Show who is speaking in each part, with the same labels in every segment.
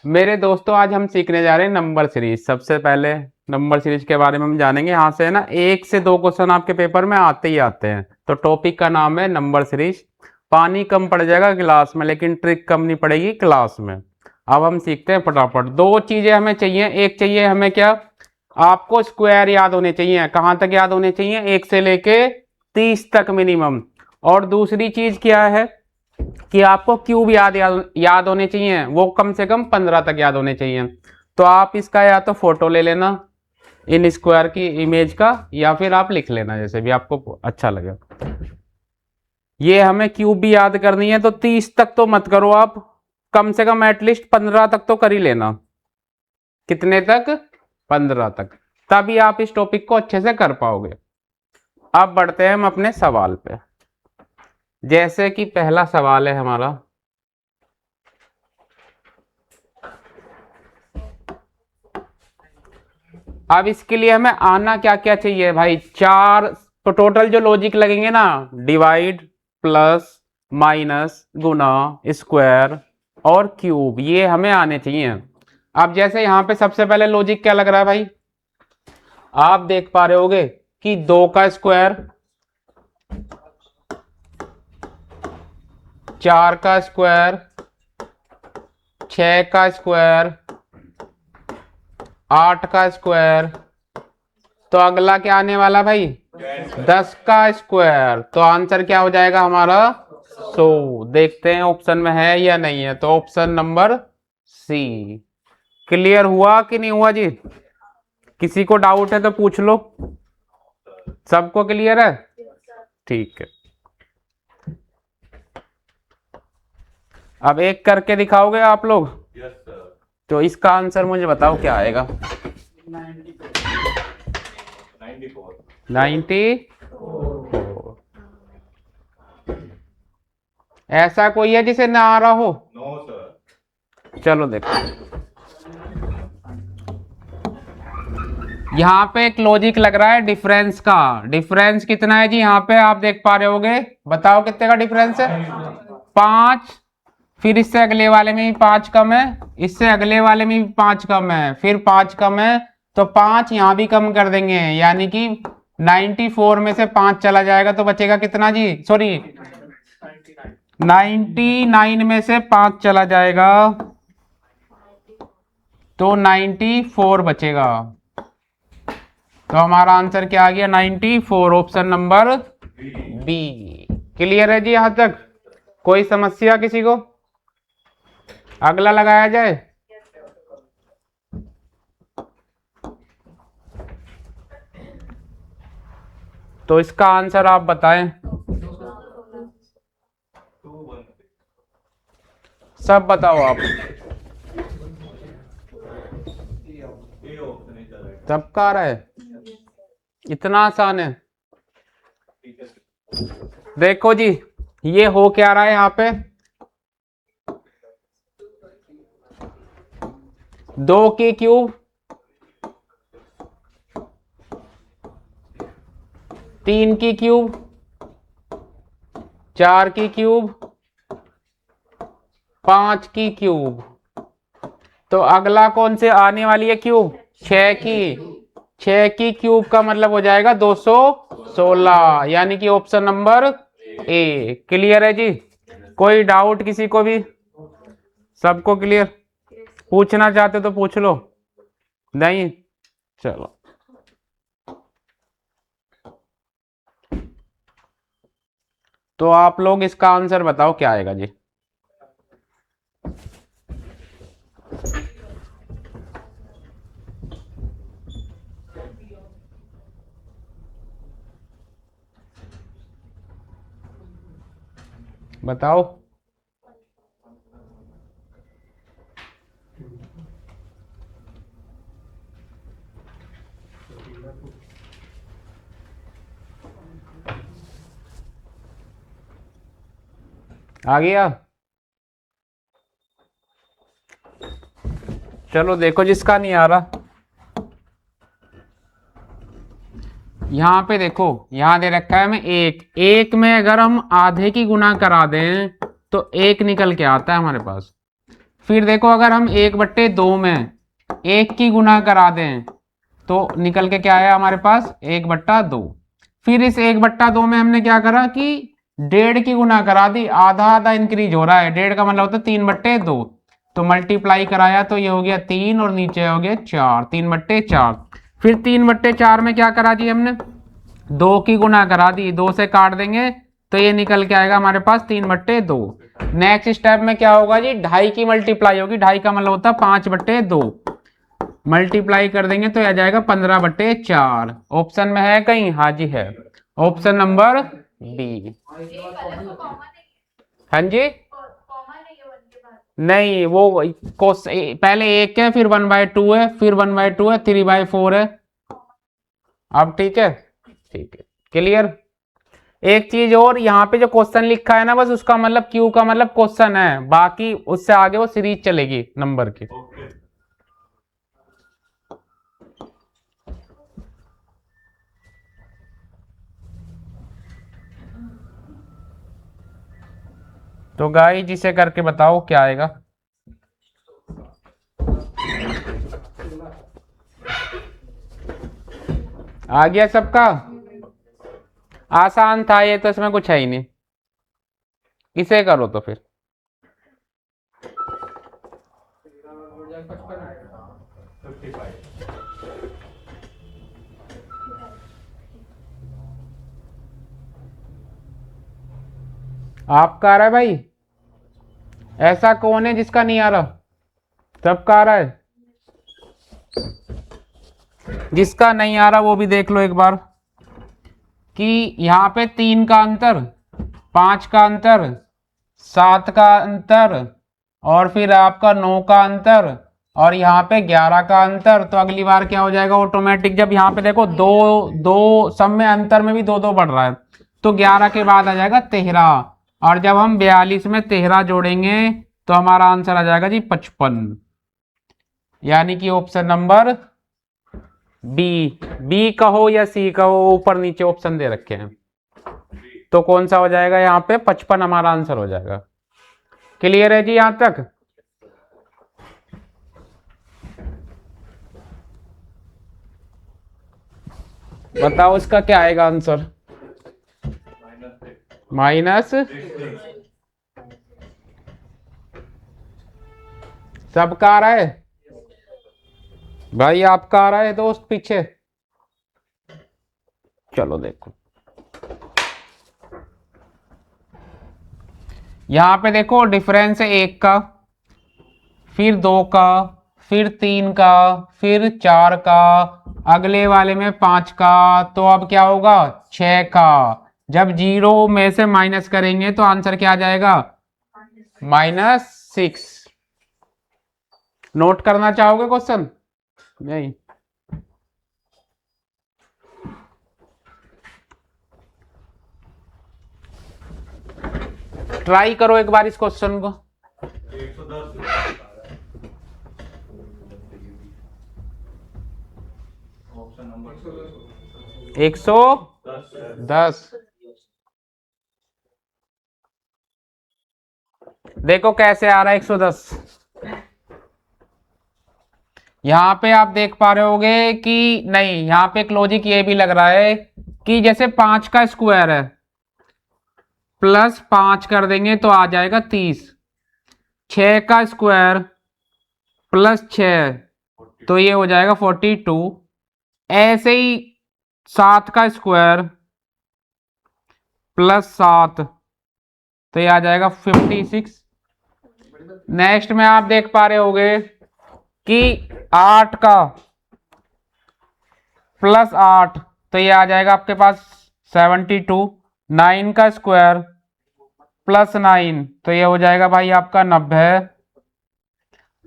Speaker 1: मेरे दोस्तों आज हम सीखने जा रहे हैं नंबर सीरीज। सबसे पहले नंबर सीरीज के बारे में हम जानेंगे। यहाँ से ना 1 से 2 क्वेश्चन आपके पेपर में आते ही आते हैं। तो टॉपिक का नाम है नंबर सीरीज। पानी कम पड़ जाएगा गिलास में, लेकिन ट्रिक कम नहीं पड़ेगी क्लास में। अब हम सीखते हैं फटाफट। 2 चीजें हमें चाहिए। एक चाहिए हमें क्या, आपको स्क्वायर याद होने चाहिए। कहाँ तक याद होने चाहिए? 1 से लेके 30 तक मिनिमम। और दूसरी चीज क्या है कि आपको क्यूब याद होने चाहिए, वो कम से कम 15 तक याद होने चाहिए। तो आप इसका या तो फोटो ले लेना इन स्क्वायर की इमेज का, या फिर आप लिख लेना जैसे भी आपको अच्छा लगे। ये हमें क्यूब भी याद करनी है, तो 30 तक तो मत करो आप, कम से कम एटलीस्ट 15 तक तो कर ही लेना। कितने तक? 15 तक। तभी आप इस टॉपिक को अच्छे से कर पाओगे। अब बढ़ते हैं हम अपने सवाल पे। जैसे कि पहला सवाल है हमारा, अब इसके लिए हमें आना क्या क्या चाहिए भाई? 4 तो टोटल जो लॉजिक लगेंगे ना, डिवाइड, प्लस, माइनस, गुना, स्क्वायर और क्यूब, ये हमें आने चाहिए। अब जैसे यहाँ पे सबसे पहले लॉजिक क्या लग रहा है भाई, आप देख पा रहे होगे कि 2 का स्क्वायर, 4 का स्क्वायर, 6 का स्क्वायर, 8 का स्क्वायर, तो अगला क्या आने वाला भाई? 10 का स्क्वायर। तो आंसर क्या हो जाएगा हमारा? 100। देखते हैं ऑप्शन में है या नहीं है। तो ऑप्शन नंबर सी। क्लियर हुआ कि नहीं हुआ जी? किसी को डाउट है तो पूछ लो। सबको क्लियर है? ठीक है। अब एक करके दिखाओगे आप लोग?
Speaker 2: Yes sir.
Speaker 1: तो इसका आंसर मुझे बताओ क्या आएगा? 94। ऐसा कोई है जिसे ना आ रहा हो?
Speaker 2: No sir.
Speaker 1: चलो देखो, यहाँ पे एक लॉजिक लग रहा है डिफरेंस का। डिफरेंस कितना है जी? यहाँ पे आप देख पा रहे होगे। बताओ कितने का डिफरेंस है? 5। फिर इससे अगले वाले में भी 5 कम है, इससे अगले वाले में भी 5 कम है, फिर 5 कम है, तो 5 यहाँ भी कम कर देंगे। यानी कि 94 में से 5 चला जाएगा तो बचेगा कितना जी? सॉरी, 99 में से 5 चला जाएगा तो 94 बचेगा। तो हमारा आंसर क्या आ गया? 94। Option number B. क्लियर है जी यहां तक? कोई समस्या किसी को? अगला लगाया जाए। तो इसका आंसर आप बताएं। सब बताओ आप। सबका आ रहा है? इतना आसान है? देखो जी, ये हो क्या रहा है यहाँ पे? 2 की क्यूब, 3 की क्यूब, 4 की क्यूब, 5 की क्यूब। तो अगला कौन से आने वाली है क्यूब? 6 की। 6 की क्यूब का मतलब हो जाएगा 216, यानी कि ऑप्शन नंबर ए। क्लियर है जी? कोई डाउट किसी को भी? सबको क्लियर? पूछना चाहते तो पूछ लो। नहीं? चलो, तो आप लोग इसका आंसर बताओ क्या आएगा जी? बताओ। आ गया? चलो देखो जिसका नहीं आ रहा, यहाँ पे देखो, यहाँ दे रखा है हमें 1। 1 में अगर हम आधे की गुना करा दें तो 1 निकल के आता है हमारे पास। फिर देखो अगर हम 1/2 में 1 की गुना करा दें तो निकल के क्या आया हमारे पास 1/2। फिर इस 1/2 में हमने क्या करा कि 1.5 की गुना करा दी, आधा आधा इंक्रीज हो रहा है, 1.5 का मतलब होता है 3/2, तो मल्टीप्लाई कराया तो ये हो गया 3 और नीचे हो गया 4, 3/4। फिर 3/4 में क्या करा जी हमने 2 की गुना करा दी, 2 से काट देंगे तो ये निकल के आएगा हमारे पास 3/2। नेक्स्ट स्टेप में क्या होगा जी 2.5 की मल्टीप्लाई होगी, 2.5 का मतलब होता है 5/2, मल्टीप्लाई कर देंगे तो आ जाएगा 15/4। ऑप्शन में है कहीं? हाँ जी है, ऑप्शन नंबर बी। हाँ जी नहीं, वो पहले 1 है, फिर 1/2 है, फिर 1/2 है, 3/4 है। अब ठीक है, ठीक है, क्लियर। एक चीज और, यहाँ पे जो क्वेश्चन लिखा है ना बस उसका मतलब क्यू का मतलब क्वेश्चन है, बाकी उससे आगे वो सीरीज चलेगी नंबर की।
Speaker 2: ओके।
Speaker 1: तो गाइस जिसे करके बताओ क्या आएगा। आ गया सबका? आसान था ये तो, इसमें कुछ है ही नहीं, इसे करो तो फिर। आपका आ रहा है भाई? ऐसा कौन है जिसका नहीं आ रहा? सबका आ रहा है? जिसका नहीं आ रहा वो भी देख लो एक बार कि यहाँ पे 3 का अंतर, 5 का अंतर, 7 का अंतर और फिर आपका 9 का अंतर और यहाँ पे 11 का अंतर। तो अगली बार क्या हो जाएगा ऑटोमेटिक, जब यहाँ पे देखो दो दो सब में अंतर में भी 2 2 बढ़ रहा है, तो 11 के बाद आ जाएगा 13, और जब हम 42 में 13 जोड़ेंगे तो हमारा आंसर आ जाएगा जी 55, यानी कि ऑप्शन नंबर बी। बी कहो या सी कहो, ऊपर नीचे ऑप्शन दे रखे हैं, तो कौन सा हो जाएगा यहाँ पे 55 हमारा आंसर हो जाएगा। क्लियर है जी यहां तक? बताओ इसका क्या आएगा आंसर? माइनस सबका आ रहा है भाई? आपका आ रहा है दोस्त पीछे? चलो देखो, यहां पे देखो डिफरेंस है 1 का, फिर 2 का, फिर 3 का, फिर 4 का, अगले वाले में 5 का, तो अब क्या होगा 6 का। जब 0 में से माइनस करेंगे तो आंसर क्या आ जाएगा -6। नोट करना चाहोगे क्वेश्चन? नहीं, ट्राई करो एक बार इस क्वेश्चन को।
Speaker 2: 110 ऑप्शन नंबर
Speaker 1: 110। देखो कैसे आ रहा है 110। यहां पे आप देख पा रहे होगे कि नहीं, यहां पे एक लॉजिक ये भी लग रहा है कि जैसे 5 का स्क्वायर है प्लस 5 कर देंगे तो आ जाएगा 30, 6 का स्क्वायर प्लस 6 तो ये हो जाएगा 42, ऐसे ही 7 का स्क्वायर प्लस 7 तो ये आ जाएगा 56। नेक्स्ट में आप देख पा रहे होगे कि 8 का प्लस 8 तो ये आ जाएगा आपके पास 72, 9 का स्क्वायर प्लस 9 तो ये हो जाएगा भाई आपका 90,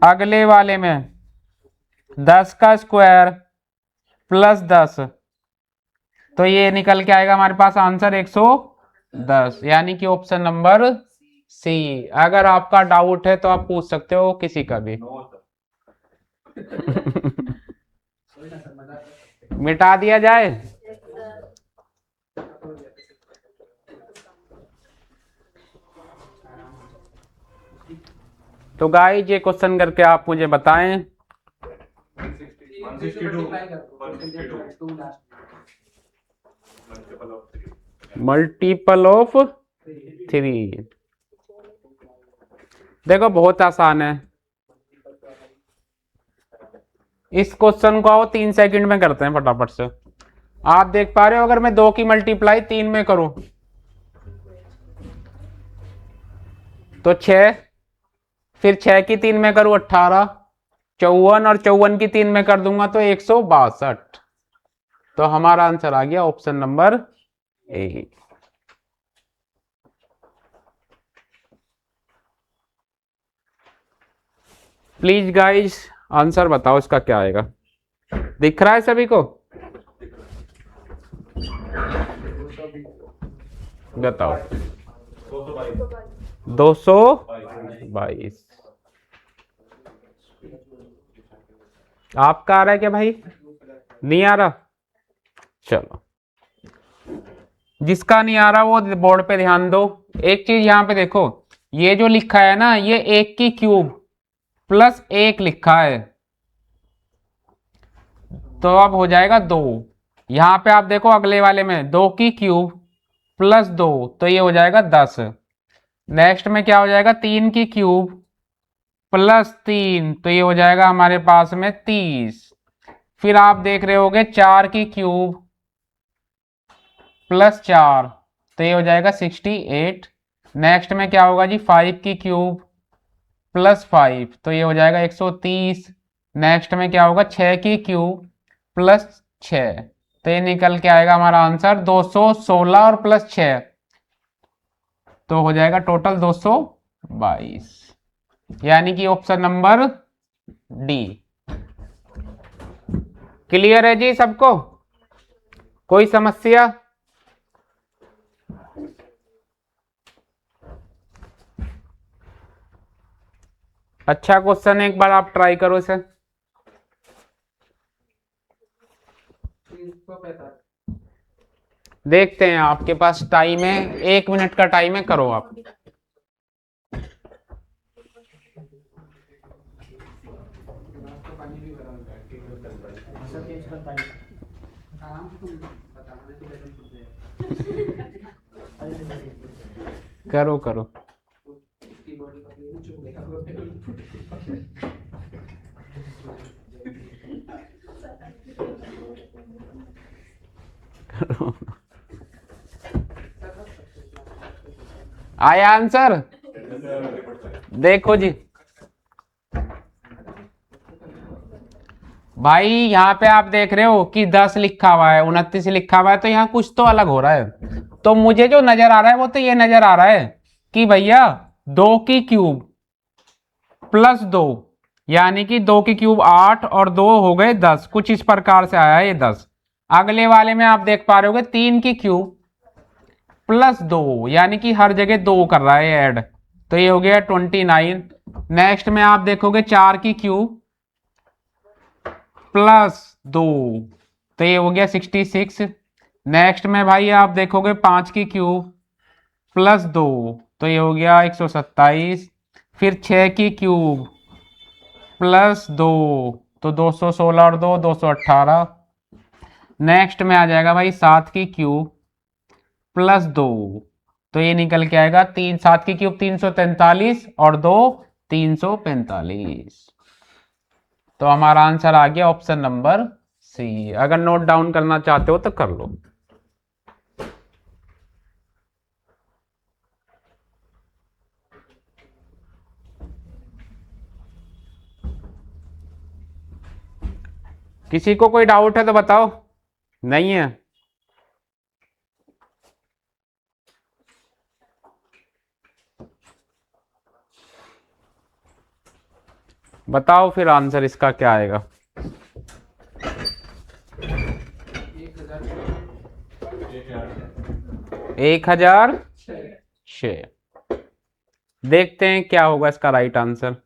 Speaker 1: अगले वाले में 10 का स्क्वायर प्लस 10 तो ये निकल के आएगा हमारे पास आंसर 110, यानी कि ऑप्शन नंबर सी। अगर आपका डाउट है तो आप पूछ सकते हो किसी का भी। मिटा दिया जाए? तो तो गाइस ये क्वेश्चन करके आप मुझे बताएं।
Speaker 2: 162
Speaker 1: मल्टीपल ऑफ 3। देखो बहुत आसान है, इस क्वेश्चन को आओ 3 सेकंड में करते हैं फटाफट से। आप देख पा रहे हो, अगर मैं 2 की मल्टीप्लाई 3 में करूं तो 6, फिर 6 की 3 में करूं 18, 54 और 54 की 3 में कर दूंगा तो 162। तो हमारा आंसर आ गया option number A. Please guys answer बताओ इसका क्या आएगा। दिख रहा है सभी को? बताओ। 222। आपका आ रहा है क्या भाई? नहीं आ रहा? चलो, जिसका नहीं आ रहा वो बोर्ड पे ध्यान दो। एक चीज यहाँ पे देखो, ये जो लिखा है ना, ये 1 की क्यूब प्लस 1 लिखा है, तो अब हो जाएगा 2। यहाँ पे आप देखो अगले वाले में 2 की क्यूब प्लस 2, तो ये हो जाएगा 10। नेक्स्ट में क्या हो जाएगा, 3 की क्यूब प्लस 3, तो ये हो जाएगा हमारे पास में 30। फिर आप देख रहे होगे 4 की क्यूब प्लस 4, तो ये हो जाएगा 68। नेक्स्ट में क्या होगा जी, 5 की क्यूब प्लस 5, तो ये हो जाएगा 130। नेक्स्ट में क्या होगा, 6 की क्यूब प्लस 6, तो ये निकल के आएगा हमारा आंसर 216 और प्लस 6, तो हो जाएगा टोटल 222, यानी कि ऑप्शन नंबर डी। क्लियर है जी सबको? कोई समस्या? अच्छा क्वेश्चन है, एक बार आप ट्राई करो इसे। देखते हैं, आपके पास टाइम है, 1 मिनट का टाइम है, करो आप। करो करो। आया आंसर? देखो जी भाई, यहाँ पे आप देख रहे हो कि 10 लिखा हुआ है, 29 लिखा हुआ है, तो यहाँ कुछ तो अलग हो रहा है। तो मुझे जो नजर आ रहा है वो तो ये नजर आ रहा है कि भैया 2 की क्यूब प्लस 2, यानी कि 2 की क्यूब 8 और 2 हो गए 10, कुछ इस प्रकार से आया है ये 10। अगले वाले में आप देख पा रहे होगे 3 की क्यूब प्लस 2, यानी कि हर जगह 2 कर रहा है ऐड, तो ये हो गया 29। नेक्स्ट में आप देखोगे 4 की क्यूब प्लस 2, तो ये हो गया 66। नेक्स्ट में भाई आप देखोगे 5 की क्यूब प्लस 2, तो ये हो गया 127। फिर 6 की क्यूब प्लस 2, तो 216 और 2 218। नेक्स्ट में आ जाएगा भाई 7 की क्यूब प्लस 2, तो ये निकल के आएगा 7 की क्यूब 343 और 2 345। तो हमारा आंसर आ गया ऑप्शन नंबर सी। अगर नोट डाउन करना चाहते हो तो कर लो। किसी को कोई डाउट है तो बताओ। नहीं है? बताओ फिर आंसर इसका क्या आएगा। 1006। देखते हैं क्या होगा इसका राइट आंसर।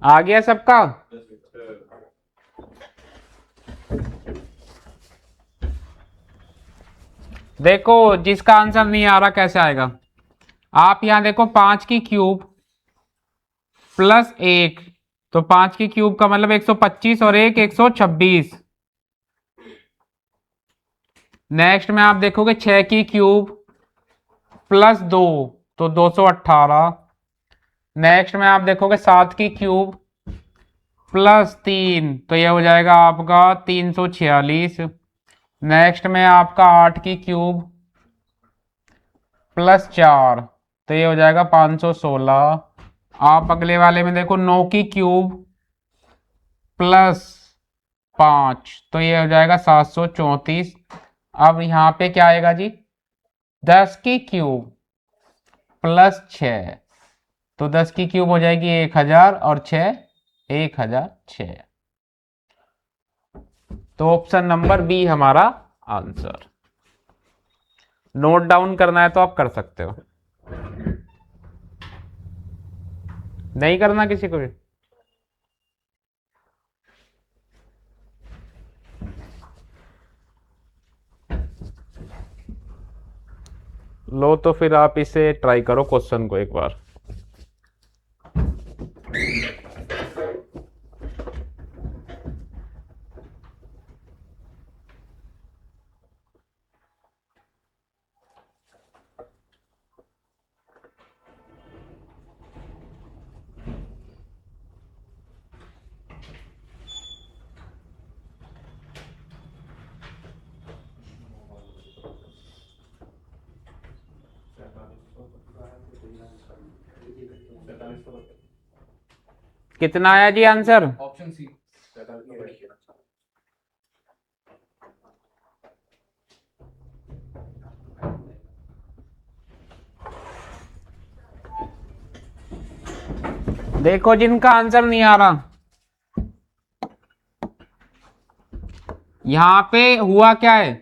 Speaker 1: आ गया सबका? देखो जिसका आंसर नहीं आ रहा कैसे आएगा, आप यहां देखो 5 की क्यूब प्लस 1, तो 5 की क्यूब का मतलब 125 और 1 126। नेक्स्ट में आप देखोगे 6 की क्यूब प्लस 2 तो 218। नेक्स्ट में आप देखोगे 7 की क्यूब प्लस 3 तो यह हो जाएगा आपका 346। नेक्स्ट में आपका 8 की क्यूब प्लस 4 तो ये हो जाएगा 516। आप अगले वाले में देखो 9 की क्यूब प्लस 5 तो ये हो जाएगा 734। अब यहाँ पे क्या आएगा जी, 10 की क्यूब प्लस 6 तो 10 की क्यूब हो जाएगी 1000 और 6 1006। तो ऑप्शन नंबर बी हमारा आंसर। नोट डाउन करना है तो आप कर सकते हो, नहीं करना किसी को भी। लो तो फिर आप इसे ट्राई करो क्वेश्चन को एक बार। कितना आया जी आंसर?
Speaker 2: Option C.
Speaker 1: देखो जिनका आंसर नहीं आ रहा, यहां पे हुआ क्या है,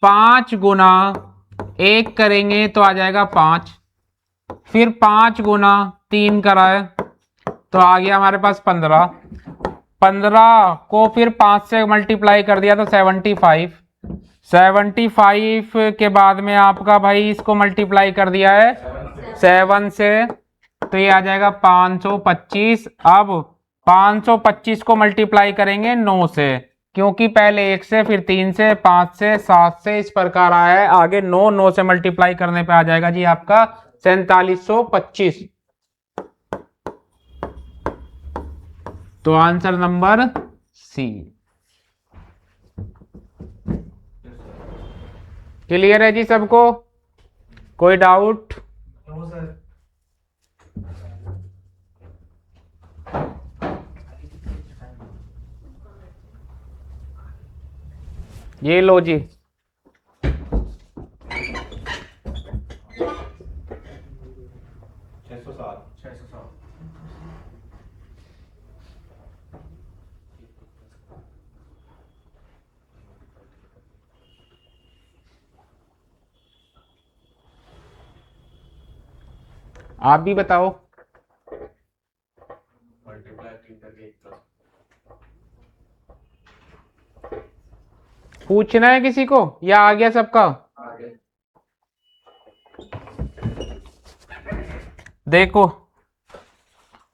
Speaker 1: 5 गुना 1 करेंगे तो आ जाएगा 5, फिर 5 गुना 3 कराए तो आ गया हमारे पास 15। 15 को फिर 5 से मल्टीप्लाई कर दिया तो 75। 75 के बाद में आपका भाई इसको मल्टीप्लाई कर दिया है 7 से तो ये आ जाएगा 525। अब 525 को मल्टीप्लाई करेंगे 9 से, क्योंकि पहले 1 से फिर 3 से 5 से 7 से इस प्रकार आया है, आगे 9 से मल्टीप्लाई करने पे आ जाएगा जी आपका 4725। तो आंसर नंबर सी। क्लियर है जी सबको? कोई डाउट?
Speaker 2: No sir.
Speaker 1: ये लो जी,
Speaker 2: 607।
Speaker 1: आप भी बताओ।
Speaker 2: मल्टीप्लाई 3 करके 1 प्लस।
Speaker 1: पूछना है किसी को या आ गया सबका?
Speaker 2: आगे।
Speaker 1: देखो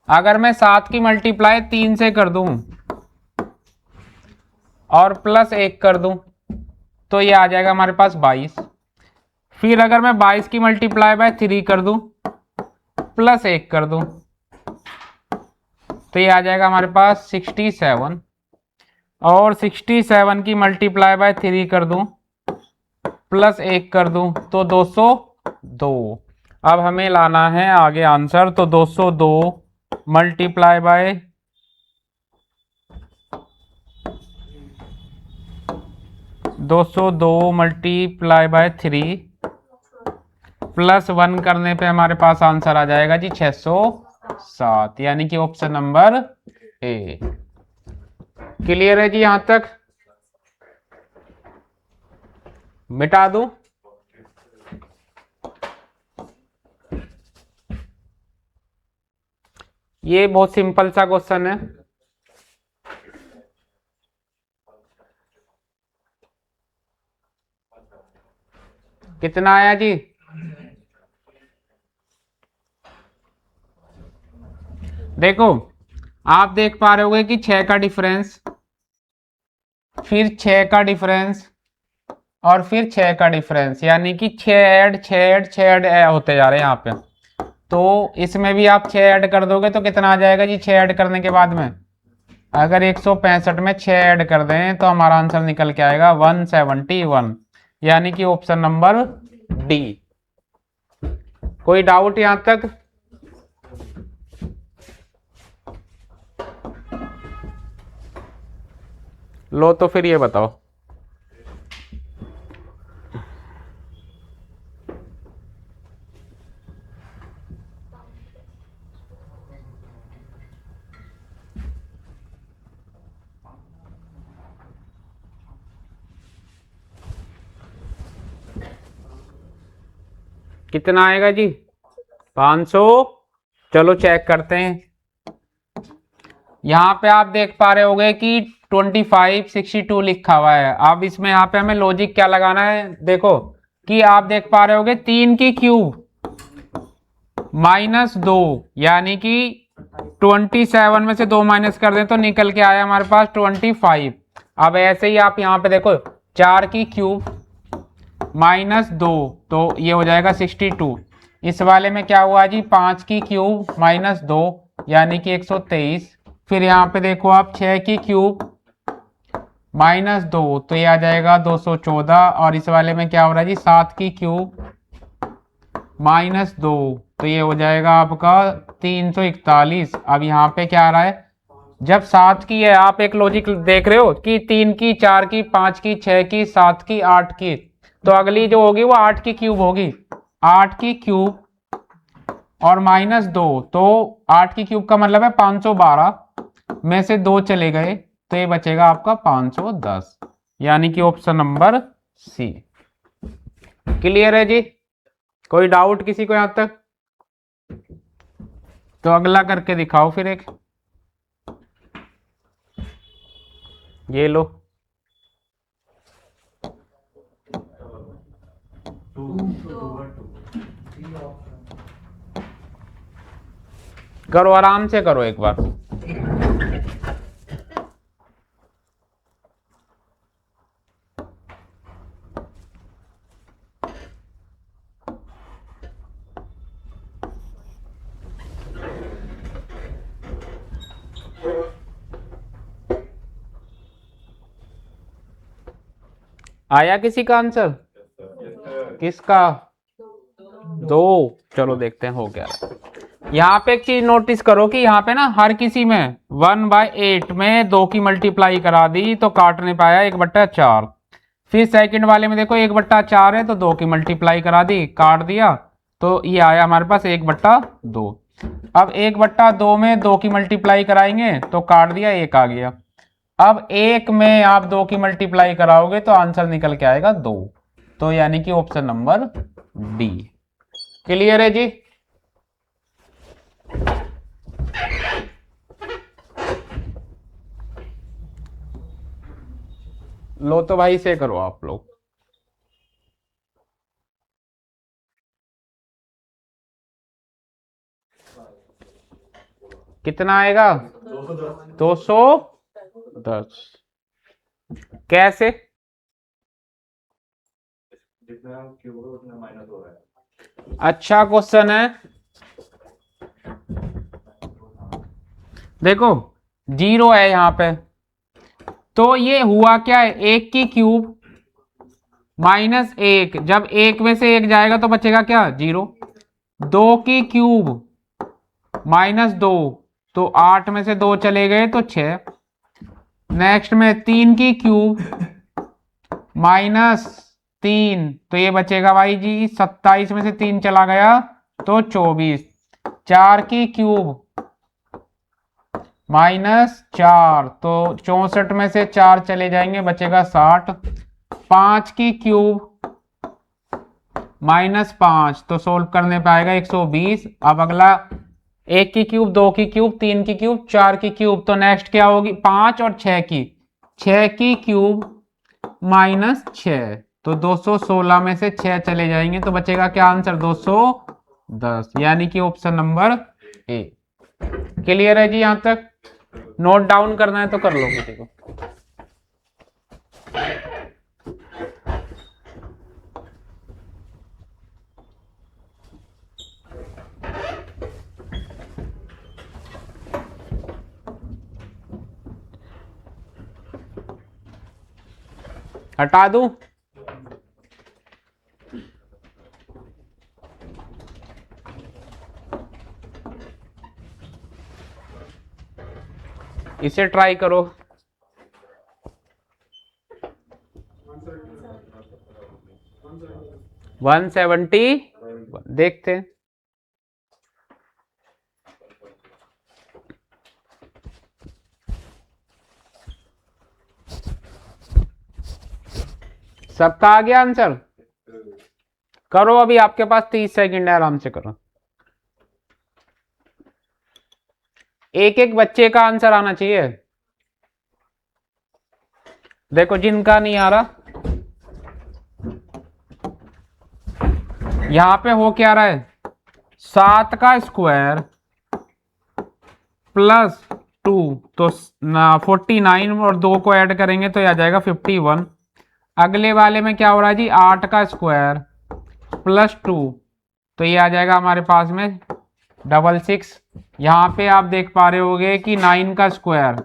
Speaker 1: अगर मैं 7 की मल्टीप्लाई 3 से कर दूं और प्लस 1 कर दूं तो ये आ जाएगा हमारे पास 22। फिर अगर मैं 22 की मल्टीप्लाई बाय 3 कर दूं प्लस 1 कर दूं तो ये आ जाएगा हमारे पास 67। और 67 की मल्टीप्लाई बाय 3 कर दूं प्लस 1 कर दूं तो 202। अब हमें लाना है आगे आंसर, तो 202 multiply by 202 multiply by 3 plus 1 करने पे हमारे पास आंसर आ जाएगा जी 607, यानी कि ऑप्शन नंबर ए। क्लियर है जी यहां तक? मिटा दूं? ये बहुत सिंपल सा क्वेश्चन है। कितना आया जी? देखो आप देख पा रहे होगे कि 6 का डिफरेंस, फिर 6 का डिफरेंस, और फिर 6 का डिफरेंस, यानी कि 6 ऐड 6 ऐड 6 ऐड होते जा रहे हैं यहाँ पे। तो इसमें भी आप 6 ऐड कर दोगे तो कितना आ जाएगा जी? 6 ऐड करने के बाद में अगर 165 में 6 ऐड कर दें तो हमारा आंसर निकल के आएगा 171, यानी कि ऑप्शन नंबर डी। कोई डाउट यहां तक? लो तो फिर ये बताओ। कितना आएगा जी? 500। चलो चेक करते हैं। यहाँ पे आप देख पा रहे होगे कि 2562 लिखा हुआ है। अब इसमें यहाँ पे हमें लॉजिक क्या लगाना है? देखो कि आप देख पा रहे होगे 3 की क्यूब -2, यानी कि 27 में से 2 माइनस कर दें तो निकल के आया हमारे पास 25। अब ऐसे ही आप यहाँ पे देखो 4 की क्यूब -2, तो ये हो जाएगा 62। इस वाले में क्या हुआ जी? 5 की क्यूब -2, यानी कि 123। फिर यहाँ पे देखो आप 6 की क्यूब -2, तो ये आ जाएगा 214। और इस वाले में क्या हो रहा है जी? 7 की क्यूब -2, तो ये हो जाएगा आपका 341। अब यहाँ पे क्या आ रहा है? जब 7 की है, आप एक लॉजिक देख रहे हो कि 3 की, 4 की, 5 की, 6 की, 7 की, 8 की, तो अगली जो होगी वो 8 की क्यूब होगी। 8 की क्यूब और -2, तो 8 की क्यूब का मतलब है 512 में से 2 चले गए तो ये बचेगा आपका 510, यानी कि ऑप्शन नंबर सी। क्लियर है जी? कोई डाउट किसी को यहां तक? तो अगला करके दिखाओ फिर एक। ये लो।
Speaker 2: 2
Speaker 1: करो, आराम से करो एक बार। आया किसी का आंसर? किसका? 2। चलो देखते हैं हो क्या। यहाँ पे एक चीज नोटिस करो कि यहाँ पे ना हर किसी में 1/8 में 2 की मल्टीप्लाई करा दी तो काट नहीं पाया 1/4। फिर सेकंड वाले में देखो 1/4 है तो 2 की मल्टीप्लाई करा दी, काट दिया, तो ये आया हमारे पास 1/2। अब 1/2 में 2 की मल्टीप्लाई कराएंगे तो काट दिया, 1 आ गया। अब 1 में आप 2 की मल्टीप्लाई कराओगे तो आंसर निकल के आएगा 2, तो यानी कि ऑप्शन नंबर डी। क्लियर है जी? लो तो भाई से करो आप लोग। कितना आएगा? 210। कैसे?
Speaker 2: जितना क्यूब होगा उतना माइनस हो रहा है।
Speaker 1: अच्छा क्वेश्चन है। देखो 0 है यहाँ पे, तो ये हुआ क्या है? 1 की क्यूब -1, जब 1 में से 1 जाएगा तो बचेगा क्या? 0। 2 की क्यूब -2, तो 8 में से 2 चले गए तो 6। नेक्स्ट में 3 की क्यूब -3, तो ये बचेगा भाई जी 27 में से 3 चला गया तो 24। 4 की क्यूब -4, तो 64 में से 4 चले जाएंगे, बचेगा 60। 5 की क्यूब -5, तो सोल्व करने पे आएगा 120। अब अगला 1 की क्यूब, 2 की क्यूब, 3 की क्यूब, 4 की क्यूब। तो नेक्स्ट क्या होगी? 5 और 6 की, 6 की क्यूब माइनस 6, तो 216 में से 6 चले जाएंगे तो बचेगा क्या आंसर? 210, यानी कि ऑप्शन नंबर ए। क्लियर है जी? यहां तक नोट डाउन करना है तो कर लो किसी को। हटा दूं? इसे ट्राई करो। 170, देखते हैं। सबका आ गया आंसर? करो, अभी आपके पास 30 सेकंड है, आराम से करो। एक एक बच्चे का आंसर आना चाहिए। देखो जिनका नहीं आ रहा, यहां पे हो क्या रहा है? 7 का स्क्वायर प्लस 2, तो 49 और 2 को ऐड करेंगे तो आ जाएगा 51। अगले वाले में क्या हो रहा है जी? 8 का स्क्वायर प्लस 2, तो ये आ जाएगा हमारे पास में 66। यहाँ पे आप देख पा रहे होगे कि 9 का स्क्वायर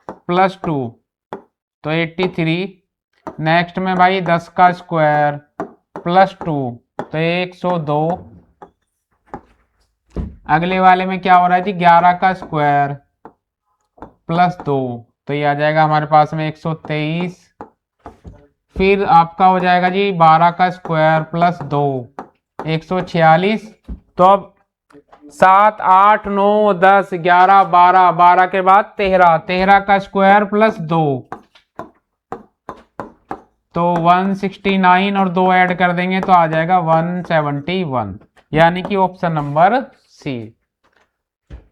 Speaker 1: प्लस 2, तो 83। नेक्स्ट में भाई 10 का स्क्वायर प्लस 2, तो 102। अगले वाले में क्या हो रहा है जी? 11 का स्क्वायर प्लस 2, तो ये आ जाएगा हमारे पास में 123। फिर आपका हो जाएगा जी 12 का स्क्वायर प्लस 2, 146। तो अब 7, 8, 9, 10, 11, 12, 12 के बाद 13, 13 का स्क्वायर प्लस 2, तो 169 और 2 ऐड कर देंगे तो आ जाएगा 171, यानी कि ऑप्शन नंबर सी।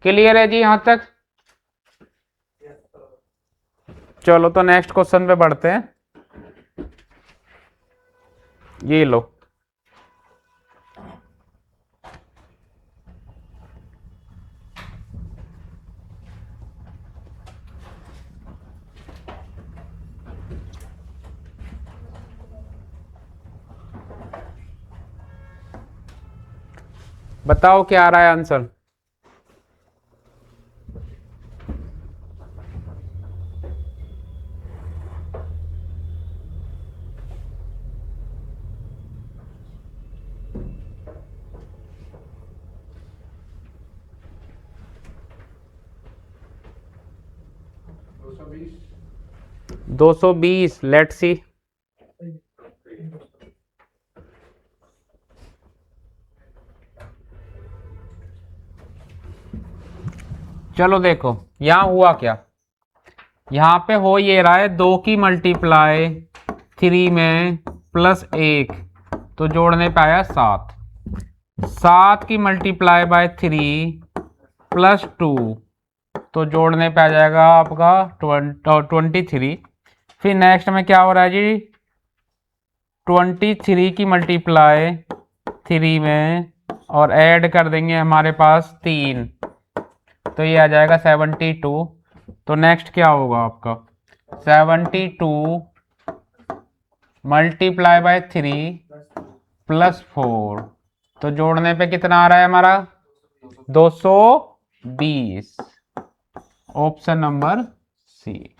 Speaker 1: क्लियर है जी यहां तक? चलो तो नेक्स्ट क्वेश्चन पे बढ़ते हैं। ये लो, बताओ क्या आ रहा है आंसर? दो सौ बीस। Let's see. चलो देखो यहां हुआ क्या। यहां पे हो ये रहा है 2 की मल्टीप्लाई 3 में प्लस 1, तो जोड़ने पे आया 7। 7 की मल्टीप्लाई बाय 3 प्लस 2, तो जोड़ने पे आ जाएगा आपका 23। फिर नेक्स्ट में क्या हो रहा है जी? 23 की मल्टीप्लाई 3 में और ऐड कर देंगे हमारे पास 3, तो ये आ जाएगा 72। तो नेक्स्ट क्या होगा आपका? 72 मल्टीप्लाई बाय 3 प्लस 4, तो जोड़ने पे कितना आ रहा है हमारा? 220, ऑप्शन नंबर सी।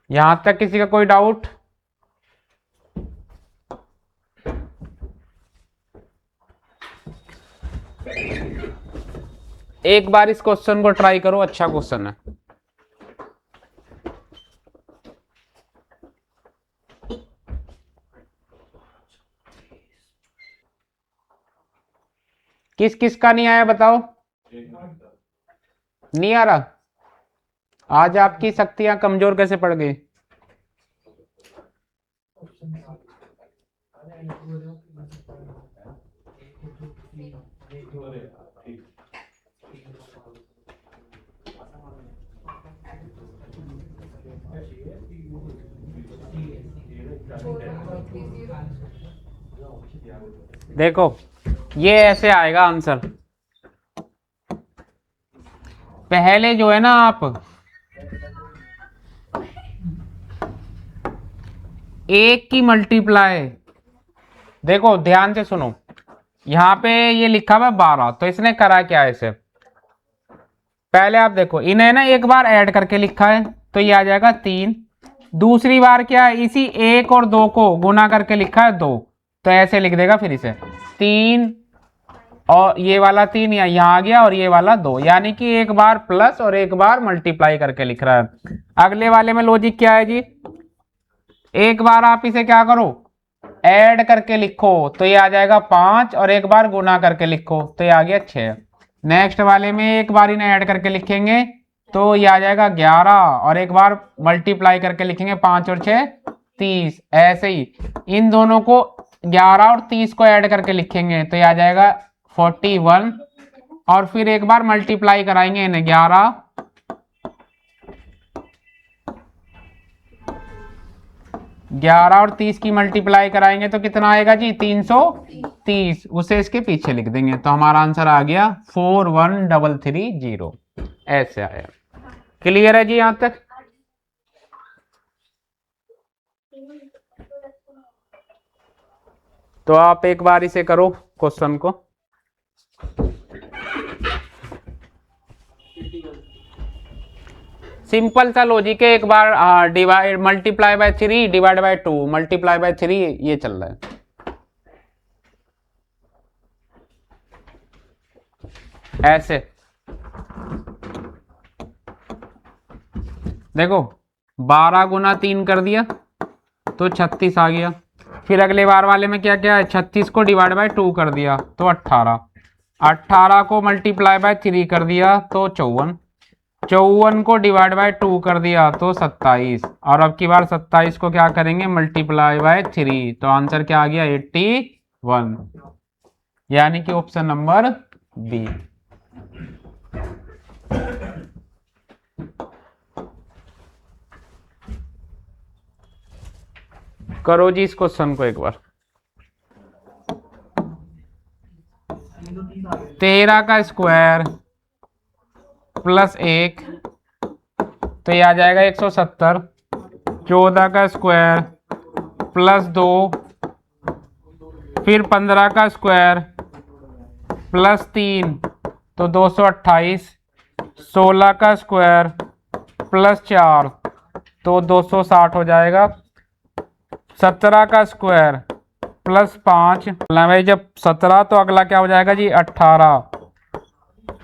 Speaker 1: यहां तक किसी का कोई डाउट? एक बार इस क्वेश्चन को ट्राई करो, अच्छा क्वेश्चन है। किस किस का नहीं आया बताओ? नहीं आ रहा? आज आपकी शक्तियां कमजोर कैसे पड़ गई? देखो ये ऐसे आएगा आंसर। पहले जो है ना आप एक की मल्टीप्लाई, देखो ध्यान से सुनो, यहां पे ये लिखा हुआ 12, तो इसने करा क्या है इसे, पहले आप देखो इन्हें ना एक बार ऐड करके लिखा है तो ये आ जाएगा 3, दूसरी बार क्या है इसी 1 और 2 को गुना करके लिखा है 2, तो ऐसे लिख देगा फिर इसे 3 और ये वाला 3 यहाँ आ गया और ये वाला 2, यानी कि एक बार प्लस और एक बार मल्टीप्लाई करके लिख रहा है। अगले वाले में लॉजिक क्या है जी, एक बार आप इसे क्या करो ऐड करके लिखो तो ये आ जाएगा 5 और एक बार गुना करके लिखो तो ये आ गया 6। नेक्स्ट वाले में एक बार इन्हें ऐड करके लिखेंगे तो ये आ जाएगा 11 और एक बार मल्टीप्लाई करके लिखेंगे 5 और 6 30। ऐसे ही इन दोनों को 11 और 30 को ऐड करके लिखेंगे तो ये आ जाएगा 41 और फिर एक बार मल्टीप्लाई कराएंगे इन्हें 11 और 30 की मल्टीप्लाई कराएंगे तो कितना आएगा जी 330, उसे इसके पीछे लिख देंगे तो हमारा आंसर आ गया 41330, ऐसे आया। क्लियर है जी यहां तक? तो आप एक बार इसे करो क्वेश्चन को। सिंपल सा लॉजिक है, एक बार divide multiply by 3 divide by 2 multiply by 3 ये चल रहा है। ऐसे देखो 12 गुना 3 कर दिया तो 36 आ गया, फिर अगले बार वाले में क्या क्या है 36 को डिवाइड बाय 2 कर दिया तो 18, 18 को मल्टीप्लाई बाय 3 कर दिया तो 54, 54 को डिवाइड बाय 2 कर दिया तो 27, और अब की बार 27 को क्या करेंगे मल्टीप्लाई बाय 3 तो आंसर क्या आ गया 81, यानी कि ऑप्शन नंबर बी। करो जी इस क्वेश्चन को एक बार। 13 का स्क्वायर प्लस 1 तो ये आ जाएगा 170, 14 का स्क्वायर प्लस 2, फिर 15 का स्क्वायर प्लस 3 तो 228, 16 का स्क्वायर प्लस 4 तो 260 हो जाएगा, 17 का स्क्वायर प्लस 5 भाई जब 17 तो अगला क्या हो जाएगा जी 18,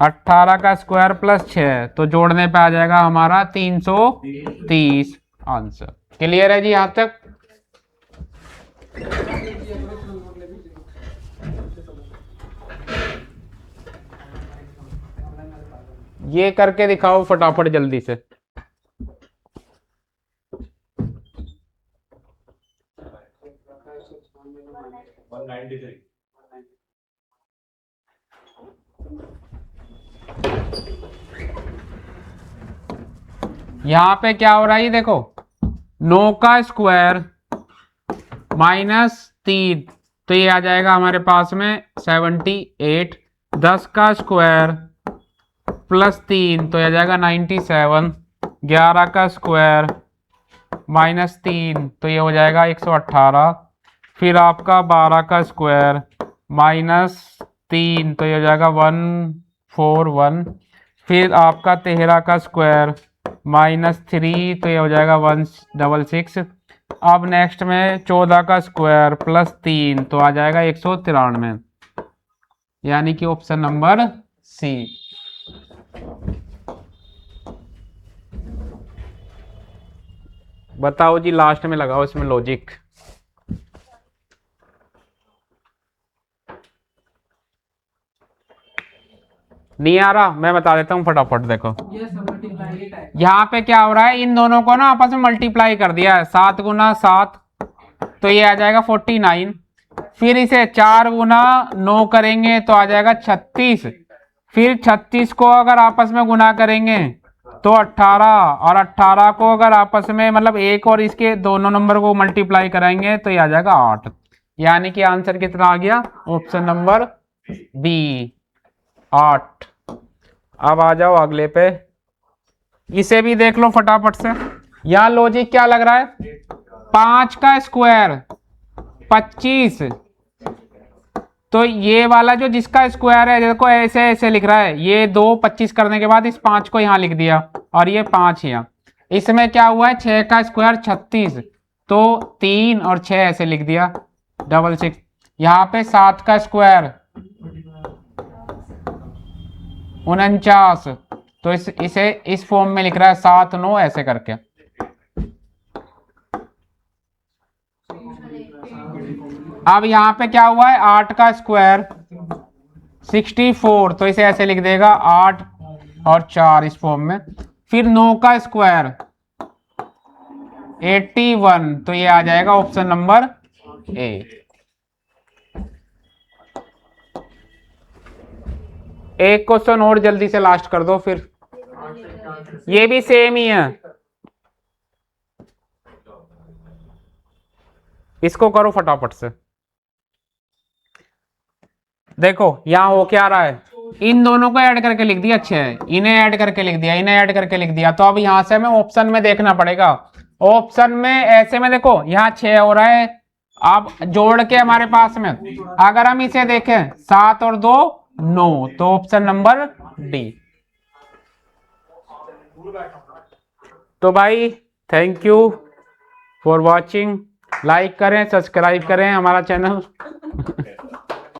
Speaker 1: 18 का स्क्वायर प्लस 6 तो जोड़ने पे आ जाएगा हमारा 330 आंसर। क्लियर है जी यहां तक? ये करके दिखाओ फटाफट जल्दी से। यहां पे क्या हो रहा है देखो 9 का स्क्वायर माइनस 3 तो ये आ जाएगा हमारे पास में 78, 10 का स्क्वायर प्लस 3 तो ये आ जाएगा 97, 11 का स्क्वायर माइनस 3 तो ये हो जाएगा 118, फिर आपका 12 का स्क्वायर माइनस 3 तो ये हो जाएगा 141, फिर आपका 13 का स्क्वायर माइनस 3 तो ये हो जाएगा 166। अब नेक्स्ट में 14 का स्क्वायर प्लस 3 तो आ जाएगा 193, यानी कि ऑप्शन नंबर सी। बताओ जी लास्ट में लगाओ इसमें लॉजिक। नहीं आ रहा, मैं बता देता हूँ फटाफट। देखो यहाँ पे क्या हो रहा है, इन दोनों को ना आपस में मल्टीप्लाई कर दिया है, 7 गुना 7 तो ये आ जाएगा 49, फिर इसे 4 गुना 9 करेंगे तो आ जाएगा 36। फिर 36 को अगर आपस में गुना करेंगे तो 18, और 18 को अगर आपस में मतलब एक और इसके दोनों नंबर को मल्टीप्लाई कराएंगे तो ये आ जाएगा 8। यानी कि आंसर कितना आ गया? Option number B 8। अब आ जाओ अगले पे, इसे भी देख लो फटाफट से। यहां लॉजिक क्या लग रहा है? 5 का स्क्वायर 25, तो ये वाला जो जिसका स्क्वायर है देखो ऐसे ऐसे लिख रहा है, ये 2 25 करने के बाद इस 5 को यहाँ लिख दिया और ये 5 यहाँ। इसमें क्या हुआ है? 6 का स्क्वायर 36, तो 3 और 6 ऐसे लिख दिया 66। यहाँ पे 7 का स्क्वायर 49, तो इसे इस फॉर्म में लिख रहा है 7 9 ऐसे करके। अब यहाँ पे क्या हुआ है? 8 का स्क्वायर 64, तो इसे ऐसे लिख देगा 8 और 4 इस फॉर्म में। फिर 9 का स्क्वायर 81, तो ये आ जाएगा ऑप्शन नंबर ए। एक क्वेश्चन और जल्दी से लास्ट कर दो, फिर ये भी सेम ही है, इसको करो फटाफट से। देखो यहां हो क्या रहा है? इन दोनों को ऐड करके लिख दिया 6, इन्हें ऐड करके लिख दिया, इन्हें ऐड करके लिख दिया। तो अब यहां से हमें ऑप्शन में देखना पड़ेगा। ऑप्शन में ऐसे में देखो यहाँ 6 हो रहा है, अब जोड़ के हमारे पास में अगर हम इसे देखें 7 और 2 9, तो ऑप्शन नंबर डी। तो भाई thank you for watching, like करें, सब्सक्राइब करें हमारा चैनल।